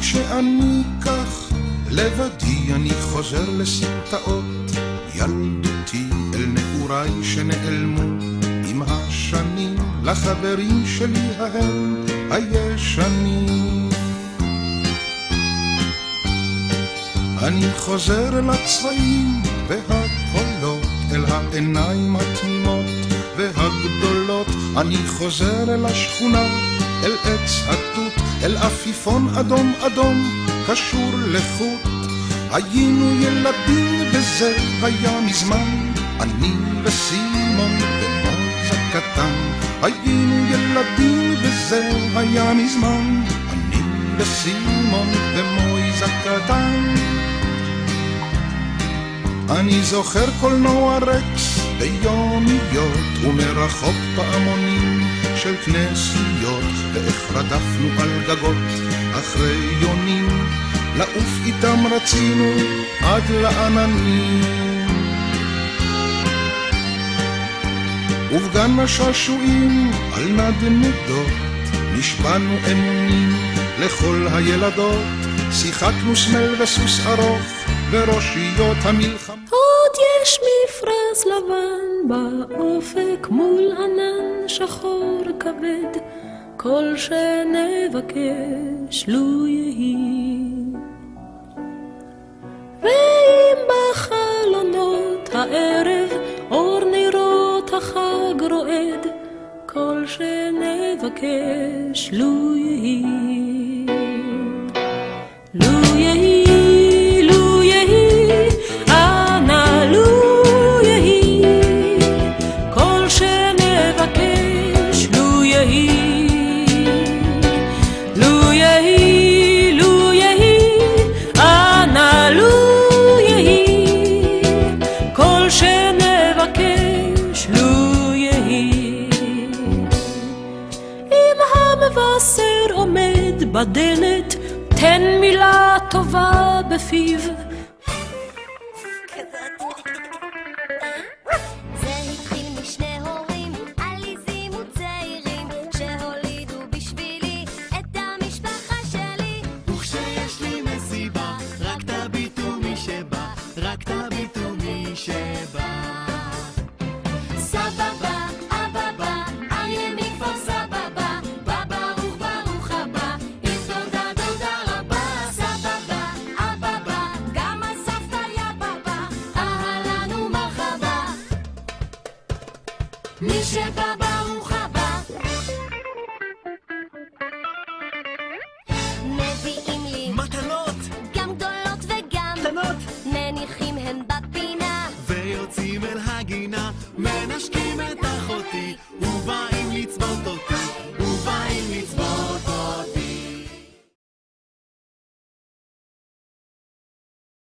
כשאני כך לבדי אני חוזר לסמטאות ילדותי אל נעוריי שנעלמו עם השנים לחברים שלי ההם הישנים. אני חוזר אל הצבעים והקולות, אל העיניים התמימות והגדולות. אני חוזר אל השכונה, אל עץ התות, אל עפיפון אדום אדום קשור לחוט. היינו ילדים וזה היה מזמן, אני וסימון ומויז הקטן. היינו ילדים וזה היה מזמן, אני וסימון ומויז הקטן. אני זוכר קולנוע רקס ביומיות ומרחוק פעמונים של כנסיות, ואיך רדפנו על גגות אחרי יונים, לעוף איתם רצינו עד לעננים. ובגן השעשועים על נדנדות נשבענו אמונים לכל הילדות, שיחקנו סמל וסוס ארוך וראשיות המלחמה. עוד יש מפרש לבן באופק מול ענן שחור כבד, כל שנבקש לו יהי. ואם בחלונות הערב אור נרות החג רועד, כל שנבקש לו יהי. לו יהי, לו יהי, אנא לו יהי, כל שנבקש לו יהי. לו יהי, לו יהי, אנא לו יהי, כל שנבקש לו יהי. אם המבשר עומד בדלת, תן מילה טובה בפיו. זה התחיל משני הורים עליזים וצעירים שהולידו בשבילי את המשפחה שלי. וכשיש לי מסיבה רק תביטו מי שבא, רק תביטו מי שבא. סבבה, אבבה, אריה מכפר סבבה, בא ברוך ברוך הבא, עם דודה דודה רבה. סבבה, אבבה, גם הסבתא יא בבא, אהלן ומרחבה, מי שבא ברוך הבא. מביאים לי מתנות גם גדולות וגם קטנות מניחים הם בפינה, ויוצאים אל הגינה, מנשקים